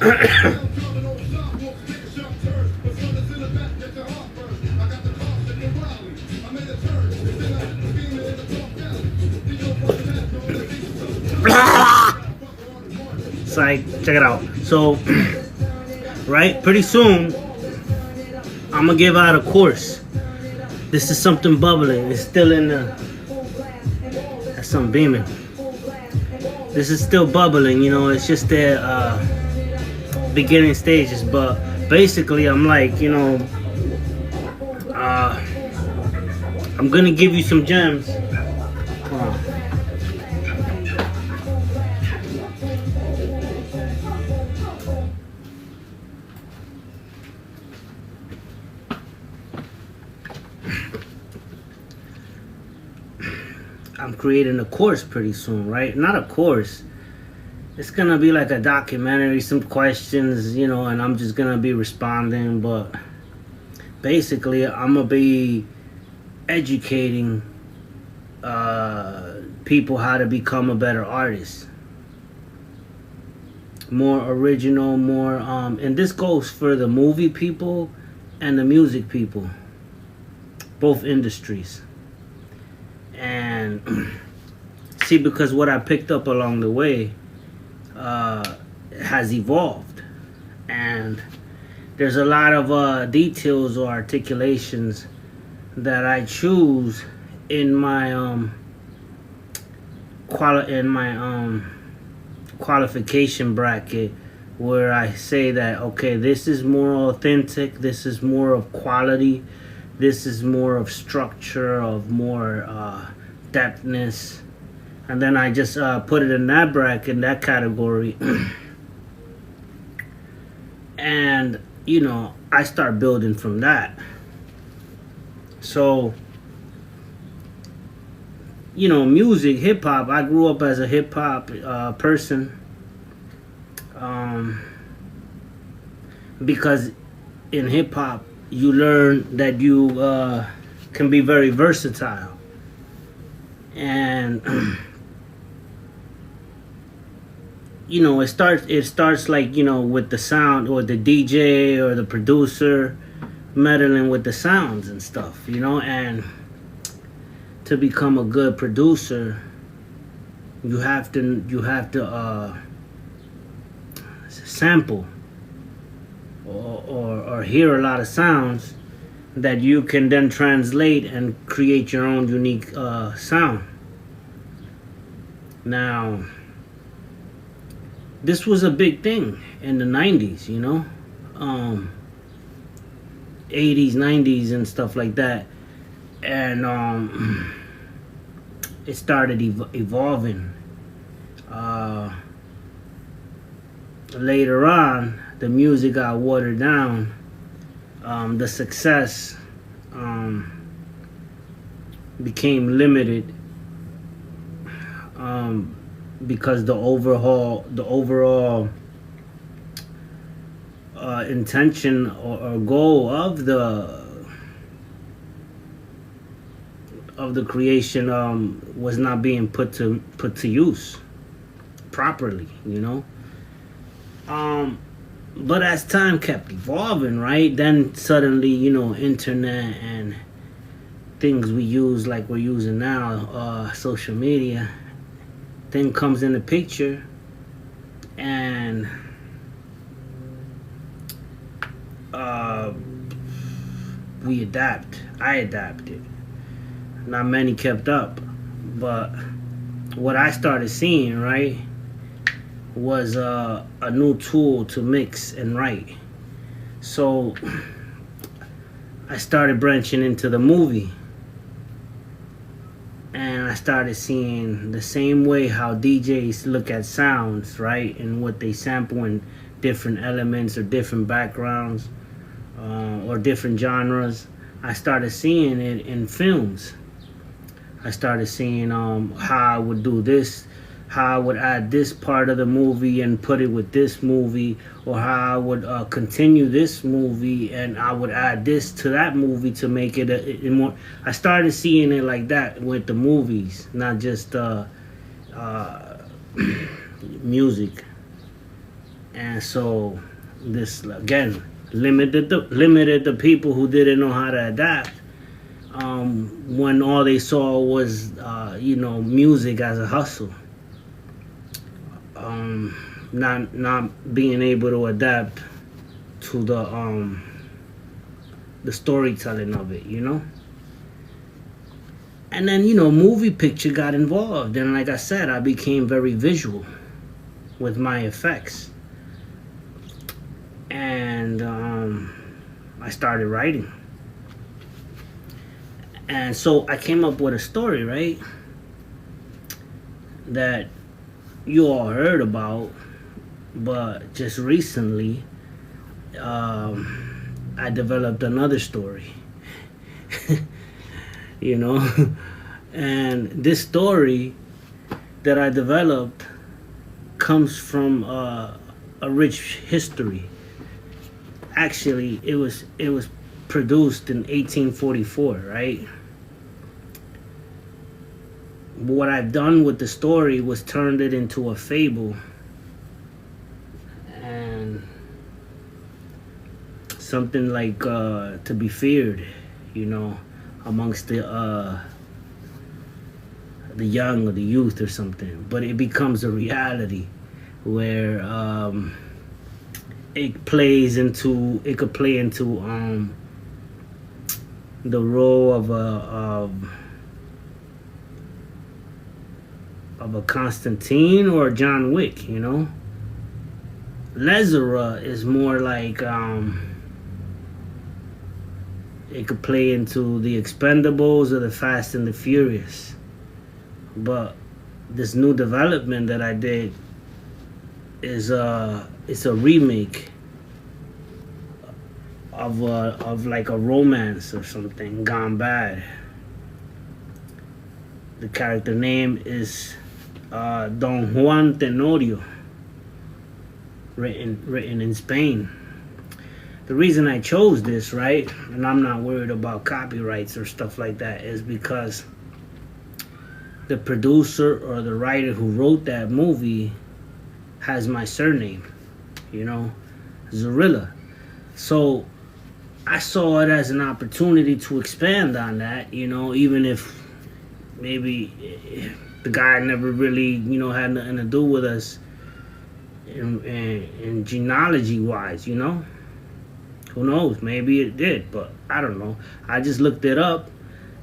Psych, check it out. So, right, pretty soon, I'm gonna give out a course. This is something bubbling. It's still in the. That's some beaming. This is still bubbling, you know. It's just the beginning stages, but basically, I'm like, you know, I'm gonna give you some gems. I'm creating a course pretty soon, right? Not a course. It's gonna be like a documentary, some questions, you know, and I'm just gonna be responding. But basically, I'm gonna be educating people how to become a better artist. More original, more, and this goes for the movie people and the music people. Both industries. And see, because what I picked up along the way has evolved, and there's a lot of details or articulations that I choose in my qualification bracket, where I say that, okay, this is more authentic, this is more of quality, this is more of structure, of more depthness, and then I just put it in that bracket, in that category, and you know, I start building from that. So, you know, music, hip hop. I grew up as a hip hop person, because in hip hop you learn that you can be very versatile, and you know, it starts like, you know, with the sound, or the DJ or the producer meddling with the sounds and stuff, you know. And to become a good producer, you have to sample or hear a lot of sounds that you can then translate and create your own unique sound. Now, this was a big thing in the 90s, you know, 80s, 90s and stuff like that. And it started evolving. Later on, the music got watered down. The success became limited, because the overall intention or goal of the creation was not being put to use properly, you know. But as time kept evolving, right, then suddenly, you know, internet and things we use like we're using now, social media, then comes in the picture, and we adapt. I adapted. Not many kept up, but what I started seeing, right, was a new tool to mix and write. So I started branching into the movie, and I started seeing the same way how DJs look at sounds, right, and what they sample in different elements or different backgrounds, or different genres. I started seeing it in films. I started seeing how I would do this, how I would add this part of the movie and put it with this movie, or how I would continue this movie and I would add this to that movie to make it a more. I started seeing it like that with the movies, not just music. And so this again limited the people who didn't know how to adapt. When all they saw was music as a hustle, not being able to adapt to the storytelling of it, And then movie picture got involved, and like I said, I became very visual with my effects, and I started writing. And so I came up with a story, right? That you all heard about, but just recently, I developed another story. And this story that I developed comes from a rich history. Actually, it was produced in 1844, right? What I've done with the story was turned it into a fable and something like to be feared, amongst the young or the youth or something. But it becomes a reality where it could play into the role of a Constantine or a John Wick, Lazara is more like it could play into the Expendables or the Fast and the Furious. But this new development that I did is it's a remake of like a romance or something gone bad. The character name is Don Juan Tenorio, written in Spain. The reason I chose this, right, and I'm not worried about copyrights or stuff like that, is because the producer or the writer who wrote that movie has my surname, Zorrilla. So I saw it as an opportunity to expand on that, even if maybe the guy never really, had nothing to do with us in genealogy wise, Who knows? Maybe it did, but I don't know. I just looked it up,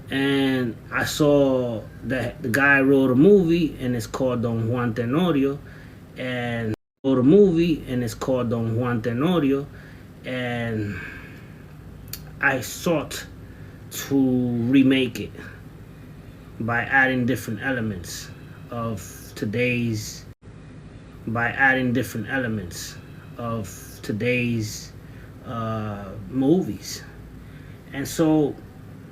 and I saw that the guy wrote a movie, and it's called Don Juan Tenorio, and and I sought to remake it by adding different elements of today's movies. And so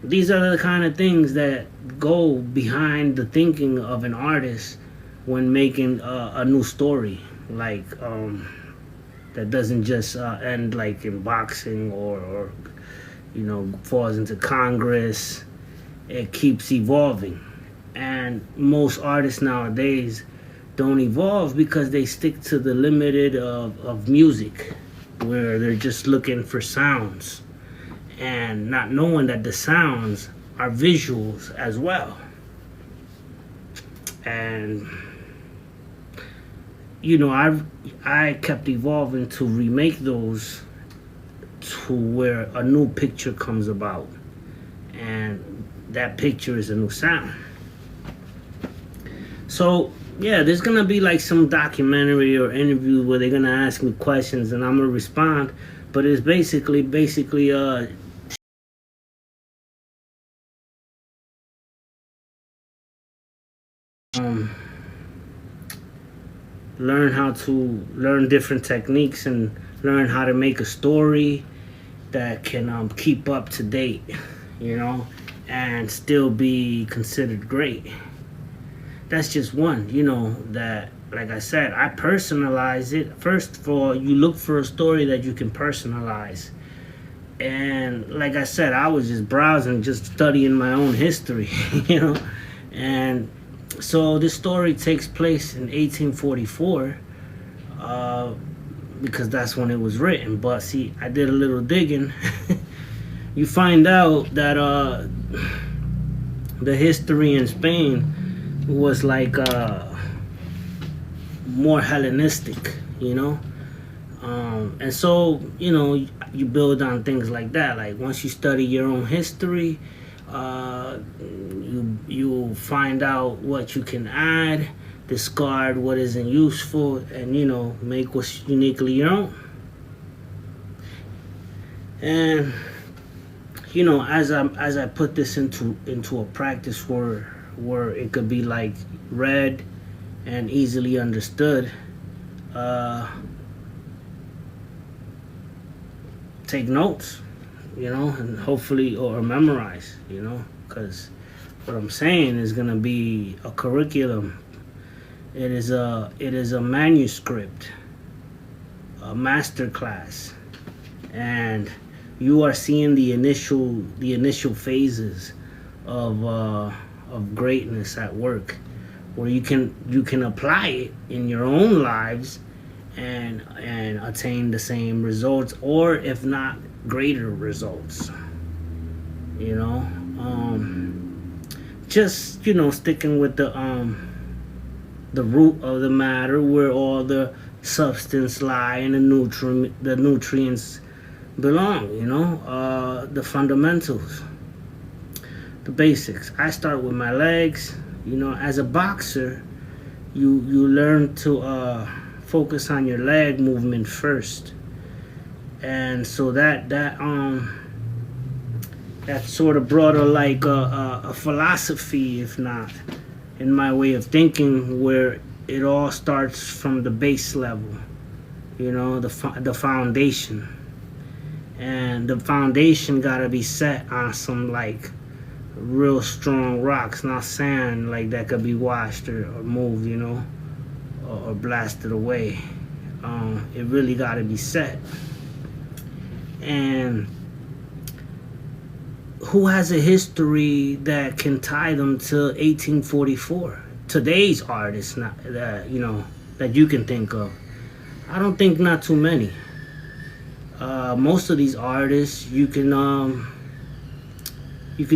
these are the kind of things that go behind the thinking of an artist when making a new story, like that doesn't just end like in boxing or falls into Congress. It keeps evolving, and most artists nowadays don't evolve because they stick to the limited of music, where they're just looking for sounds and not knowing that the sounds are visuals as well. And I kept evolving to remake those to where a new picture comes about, and that picture is a new sound. So yeah, there's gonna be like some documentary or interview where they're gonna ask me questions and I'm gonna respond, but it's basically learn different techniques and learn how to make a story that can keep up to date, and still be considered great. That's just one, that, like I said, I personalize it. First of all, you look for a story that you can personalize. And like I said, I was just browsing, just studying my own history, And so this story takes place in 1844. because that's when it was written. But see, I did a little digging. You find out that the history in Spain was like more Hellenistic, and so you build on things like that. Like once you study your own history, you find out what you can add, discard what isn't useful, and make what's uniquely your own. And as I put this into a practice where it could be like read and easily understood, take notes, and hopefully, or memorize, because what I'm saying is gonna be a curriculum. It is a manuscript, a master class, and you are seeing the initial phases of greatness at work, where you can apply it in your own lives and attain the same results, or if not greater results. Just sticking with the root of the matter, where all the substance lie and the nutrients belong. The fundamentals, the basics. I start with my legs. As a boxer, you learn to focus on your leg movement first, and so that sort of brought a philosophy, if not, in my way of thinking, where it all starts from the base level, the foundation, and the foundation gotta be set on some like real strong rocks, not sand like that could be washed or moved, or blasted away. It really gotta be set. And who has a history that can tie them to 1844? Today's artists, not that that you can think of. I don't think not too many. Most of these artists you can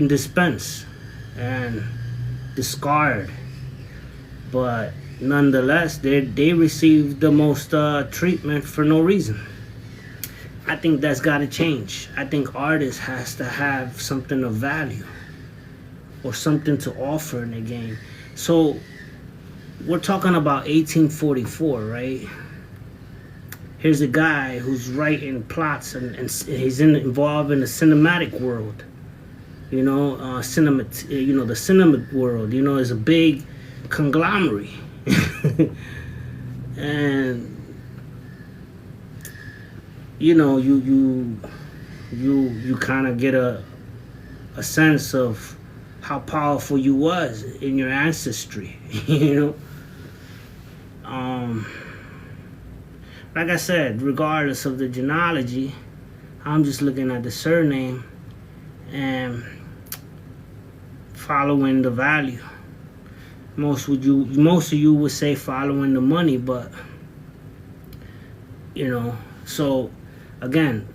dispense and discard, but nonetheless they receive the most treatment for no reason. I think that's got to change. I think artists has to have something of value or something to offer in the game. So we're talking about 1844, right? Here's a guy who's writing plots and he's involved in the cinematic world. The cinema world, is a big conglomerate. And you kind of get a sense of how powerful you was in your ancestry. Like I said, regardless of the genealogy, I'm just looking at the surname and following the value. Most of you would say following the money, but so again,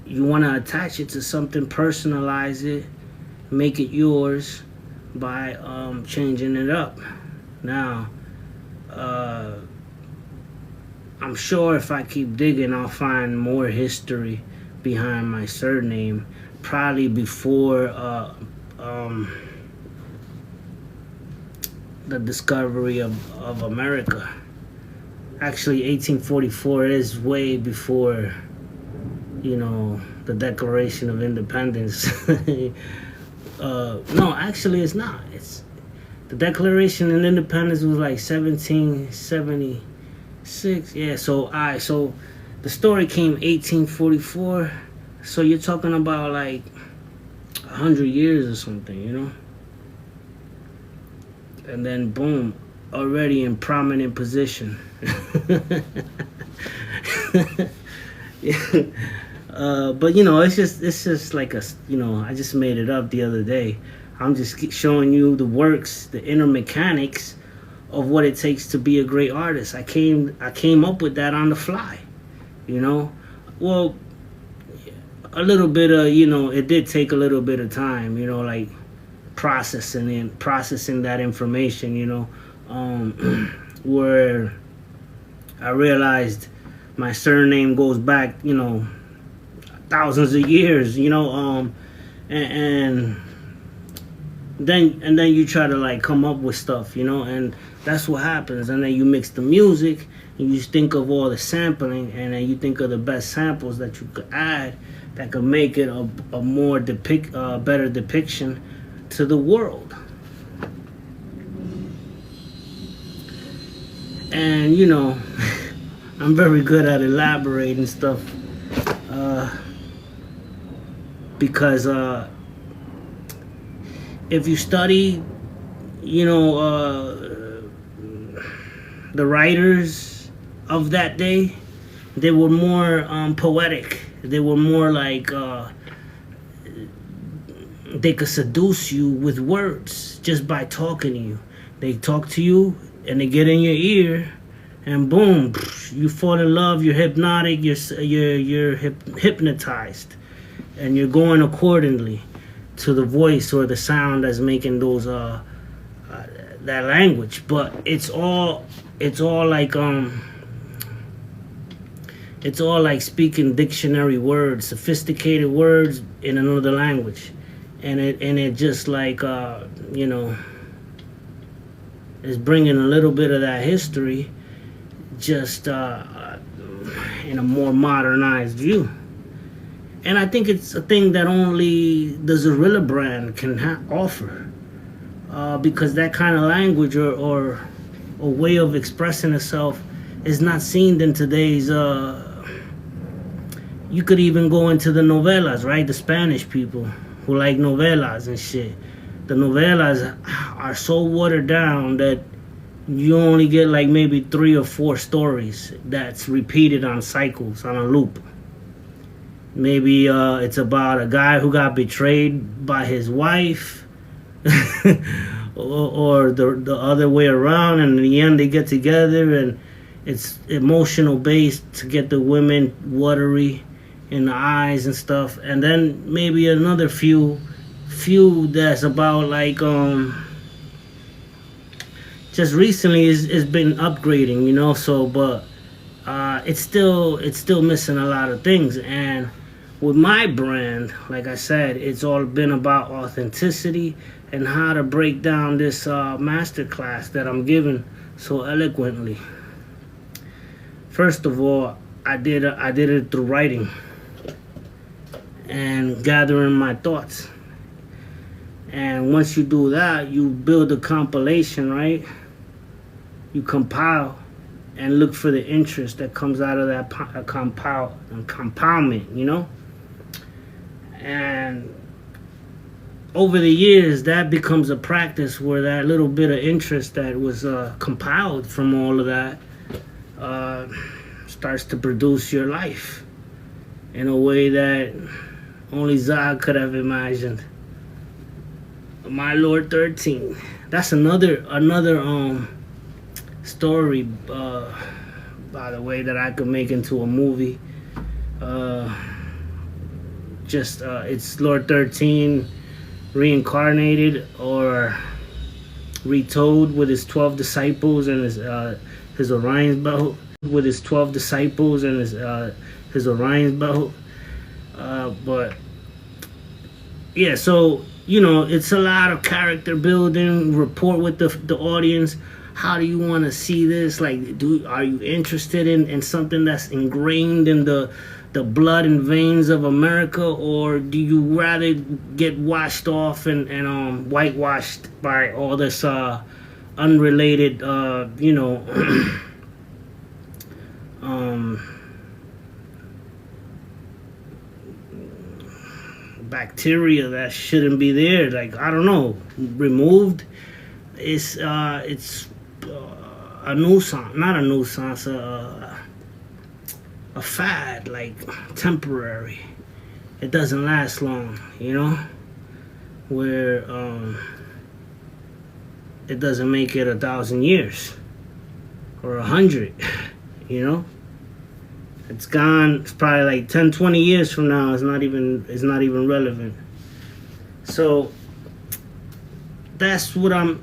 you want to attach it to something, personalize it, make it yours by changing it up. Now, I'm sure if I keep digging, I'll find more history behind my surname, probably before the discovery of America. Actually, 1844 is way before, the Declaration of Independence. No, actually, it's not. It's the Declaration of Independence was like 1776. Yeah. So the story came 1844. So you're talking about like 100 years or something, And then boom, already in prominent position. Yeah. But it's just like I just made it up the other day. I'm just showing you the works, the inner mechanics of what it takes to be a great artist. I came up with that on the fly. you know. Well, a little bit of, you know, it did take a little bit of time, you know, like processing that information, you know, where I realized my surname goes back, you know, thousands of years, you know, and then you try to like come up with stuff, you know, and that's what happens. And then you mix the music, and you think of all the sampling, and then you think of the best samples that you could add that could make it a more better depiction to the world. And you know, I'm very good at elaborating stuff, because if you study, you know, the writers of that day, they were more poetic. They were more like they could seduce you with words just by talking to you. They talk to you and they get in your ear, and boom, you fall in love. You're hypnotic. You're hypnotized, and you're going accordingly to the voice or the sound that's making those that language. But it's all like speaking dictionary words, sophisticated words in another language, and it just like you know, is bringing a little bit of that history, just in a more modernized view. And I think it's a thing that only the Zorrilla brand can offer, because that kind of language or a way of expressing itself is not seen in today's. You could even go into the novelas, right? The Spanish people who like novelas and shit. The novelas are so watered down that you only get like maybe 3 or 4 stories that's repeated on cycles, on a loop. Maybe it's about a guy who got betrayed by his wife, or the other way around, and in the end they get together, and it's emotional based to get the women watery in the eyes and stuff. And then maybe another few that's about like just recently is been upgrading, you know. So but it's still missing a lot of things. And with my brand, like I said, it's all been about authenticity and how to break down this masterclass that I'm giving so eloquently. First of all, I did it through writing and gathering my thoughts. And once you do that, you build a compilation, right? You compile and look for the interest that comes out of that compoundment, you know? And over the years, that becomes a practice where that little bit of interest that was compiled from all of that starts to produce your life in a way that only Zod could have imagined. My Lord 13. That's another story, by the way, that I could make into a movie. It's Lord 13 reincarnated or retold with his 12 disciples and his Orion's belt. With his 12 disciples and his Orion's belt. But yeah, so you know, it's a lot of character building, rapport with the audience. How do you want to see this? Like, are you interested in something that's ingrained in the blood and veins of America, or do you rather get washed off and whitewashed by all this unrelated, you know, bacteria that shouldn't be there? Like, I don't know, removed. It's a nuisance, not a nuisance, a fad, like temporary. It doesn't last long, you know, where it doesn't make it 1,000 years or 100, you know. It's gone. It's probably like 10, 20 years from now. It's not even relevant. So that's what I'm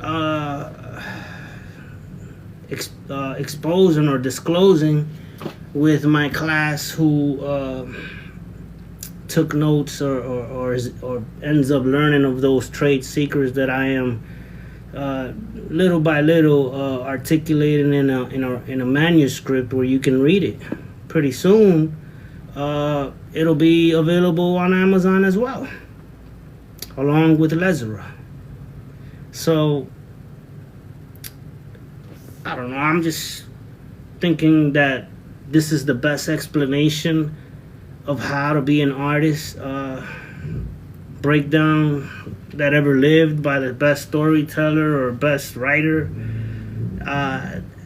exposing or disclosing with my class, who took notes or ends up learning of those trade secrets that I am little by little articulating in a manuscript where you can read it. Pretty soon, it'll be available on Amazon as well, along with Lezera. So I don't know. I'm just thinking that this is the best explanation of how to be an artist, breakdown that ever lived by the best storyteller or best writer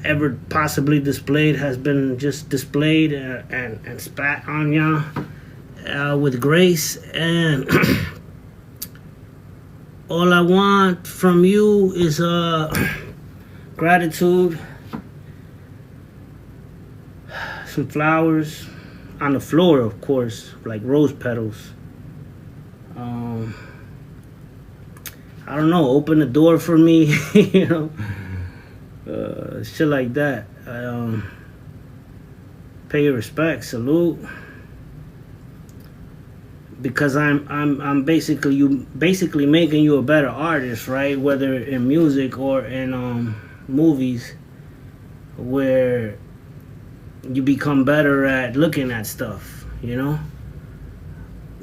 ever possibly displayed, has been just displayed and spat on ya with grace. And all I want from you is gratitude, some flowers on the floor, of course, like rose petals. I don't know, open the door for me, you know, shit like that. Pay your respect, salute, because I'm basically making you a better artist, right? Whether in music or in movies, where you become better at looking at stuff, you know,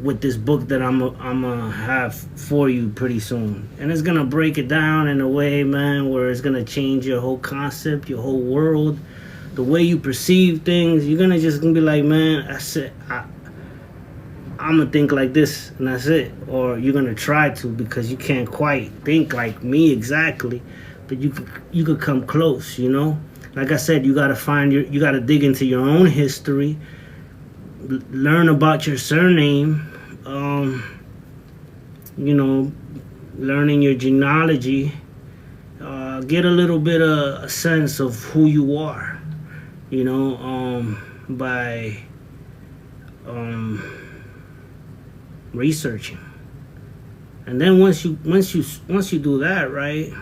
with this book that I'm gonna have for you pretty soon. And it's gonna break it down in a way, man, where it's gonna change your whole concept, your whole world, the way you perceive things. You're gonna be like, man, that's it. I'm gonna think like this, and that's it. Or you're gonna try to, because you can't quite think like me exactly, but you could come close, you know. Like I said, you gotta dig into your own history, learn about your surname, you know, learning your genealogy, get a little bit of a sense of who you are, you know, by researching. And then once you do that, right,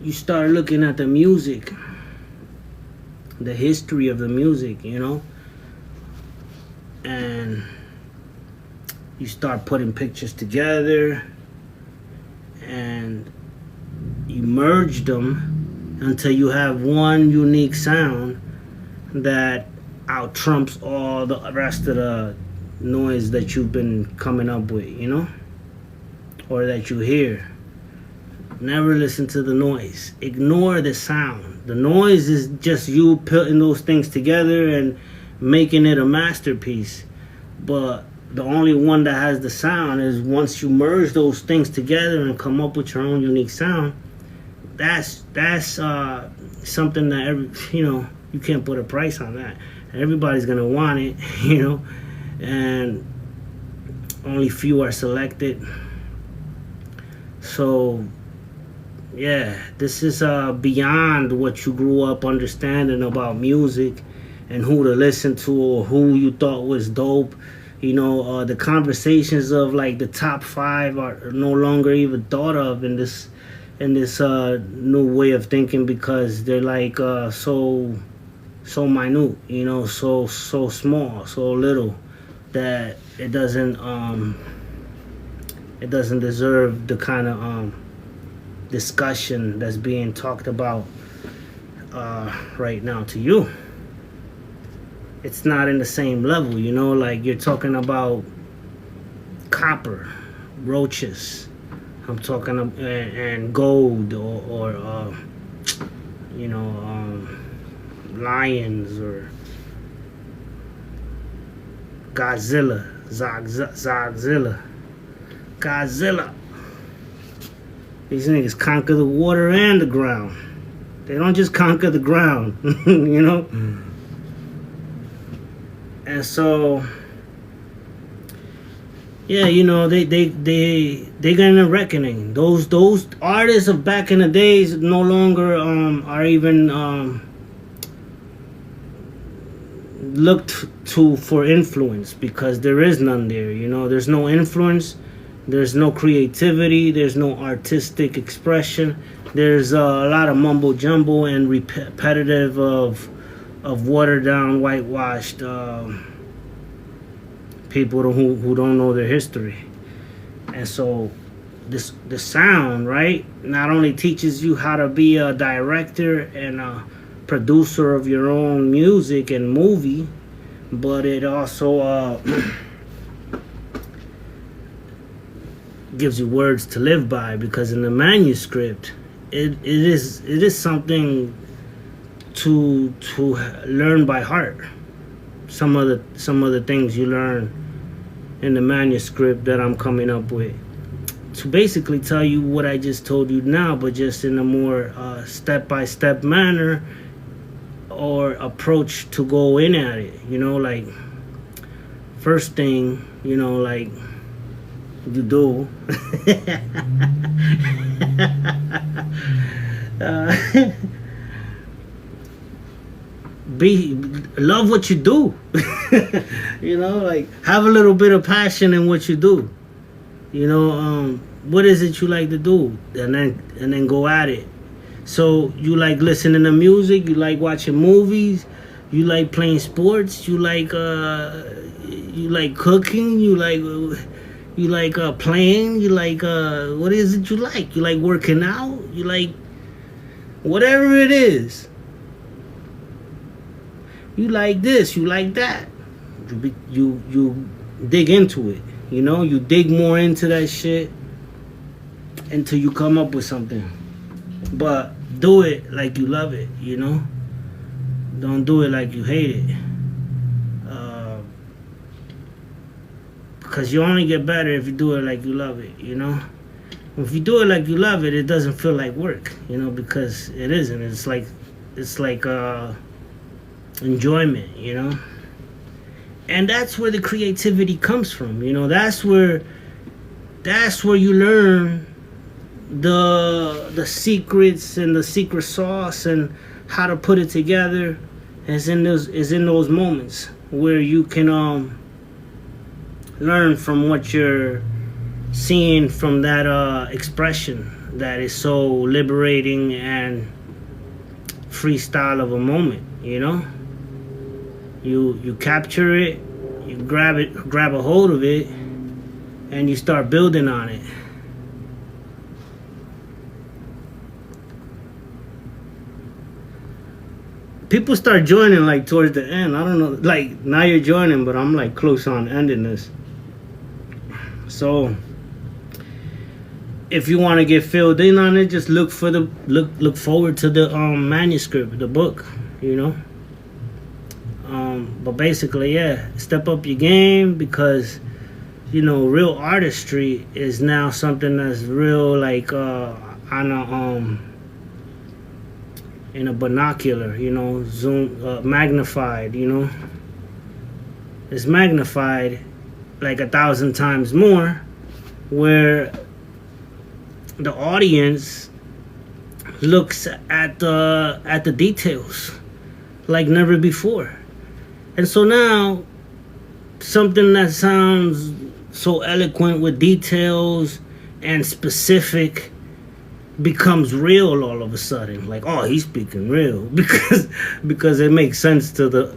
you start looking at the music, the history of the music, you know, and you start putting pictures together and you merge them until you have one unique sound that out trumps all the rest of the noise that you've been coming up with, you know, or that you hear. Never listen to the noise. Ignore the sound. The noise is just you putting those things together and making it a masterpiece. But the only one that has the sound is once you merge those things together and come up with your own unique sound. That's something that you can't put a price on that. Everybody's gonna want it, you know, and only few are selected. So yeah, this is beyond what you grew up understanding about music and who to listen to or who you thought was dope. You know, the conversations of like the top 5 are no longer even thought of in this new way of thinking, because they're like so minute, you know, so small, so little, that it doesn't deserve the kind of discussion that's being talked about right now to you. It's not in the same level, you know, like you're talking about copper, roaches, I'm talking and gold, or you know, lions, or Godzilla. These niggas conquer the water and the ground. They don't just conquer the ground, you know? And so, yeah, you know, they getting a reckoning. Those artists of back in the days no longer are even looked to for influence, because there is none there. There's no influence, there's no creativity, there's no artistic expression. There's a lot of mumbo jumbo and repetitive of watered down, whitewashed people who don't know their history. And so the sound, right, not only teaches you how to be a director and a producer of your own music and movie, but it also gives you words to live by, because in the manuscript it is something to learn by heart. Some of the things you learn in the manuscript that I'm coming up with, to basically tell you what I just told you now, but just in a more step-by-step manner or approach to go in at it. Like, first thing, like you do love what you do. Like, have a little bit of passion in what you do. What is it you like to do, and then go at it. So you like listening to music, you like watching movies, you like playing sports, you like cooking, you like playing, you like what is it you like? You like working out, you like whatever it is. You like this, you like that. You dig into it. You dig more into that shit until you come up with something. But do it like you love it. Don't do it like you hate it. Because you only get better if you do it like you love it. If you do it like you love it, it doesn't feel like work. Because it isn't. It's like enjoyment. And that's where the creativity comes from. That's where you learn the secrets and the secret sauce and how to put it together. Is in those moments where you can learn from what you're seeing from that expression that is so liberating and freestyle of a moment. You capture it, you grab a hold of it, and you start building on it. People start joining like towards the end. I don't know, like now you're joining, but I'm like close on ending this. So if you want to get filled in on it, just look forward to the manuscript, the book, But basically, yeah, step up your game, because real artistry is now something that's real, like on a in a binocular, zoom, magnified. It's magnified like 1,000 times more, where the audience looks at the details like never before. And so now, something that sounds so eloquent with details and specific becomes real all of a sudden. Like, oh, he's speaking real, because it makes sense to the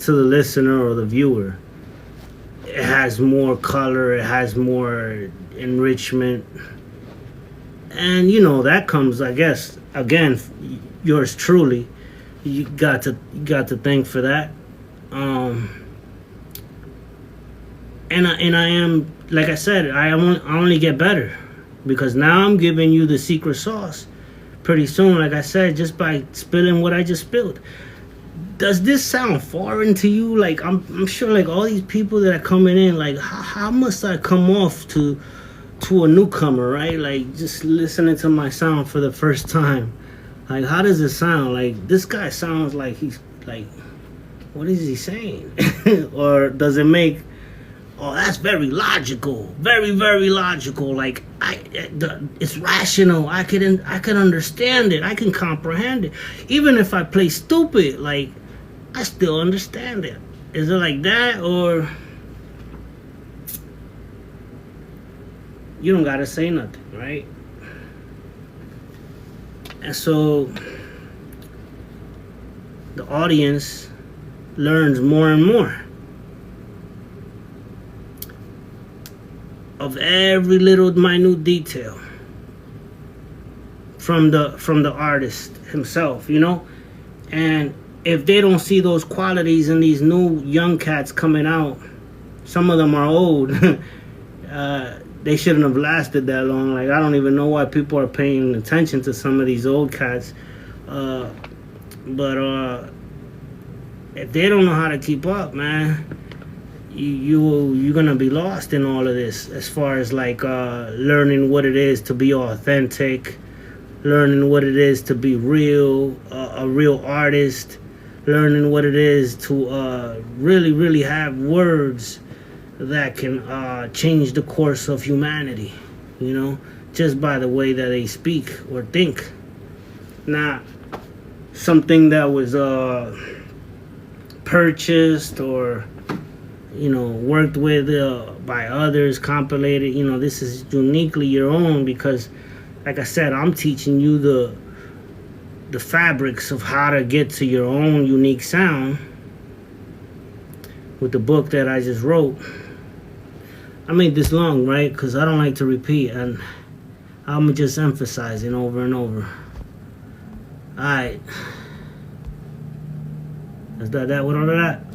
listener or the viewer. It has more color, it has more enrichment, and that comes, I guess, again, yours truly. You got to thank for that. And I am, like I said, I only get better, because now I'm giving you the secret sauce pretty soon, like I said, just by spilling what I just spilled. Does this sound foreign to you? Like, I'm sure, like, all these people that are coming in, like, how must I come off to a newcomer, right? Like, just listening to my sound for the first time. Like, how does it sound? Like, this guy sounds like he's, like, what is he saying? Or does it make, oh, that's very logical, very, very logical. Like, it's rational. I can understand it. I can comprehend it. Even if I play stupid, like, I still understand it. Is it like that, or you don't gotta say nothing, right? And so the audience learns more and more of every little minute detail from the artist himself, you know. And if they don't see those qualities in these new young cats coming out, some of them are old. They shouldn't have lasted that long. Like, I don't even know why people are paying attention to some of these old cats. But if they don't know how to keep up, man, you're gonna be lost in all of this. As far as like learning what it is to be authentic, learning what it is to be real, a real artist, learning what it is to really, really have words that can change the course of humanity, you know, just by the way that they speak or think. Not something that was purchased or, you know, worked with by others, compilated. You know, this is uniquely your own because, like I said, I'm teaching you the fabrics of how to get to your own unique sound with the book that I just wrote. I made this long, right? Because I don't like to repeat, and I'm just emphasizing over and over. Alright. Is that with all of that?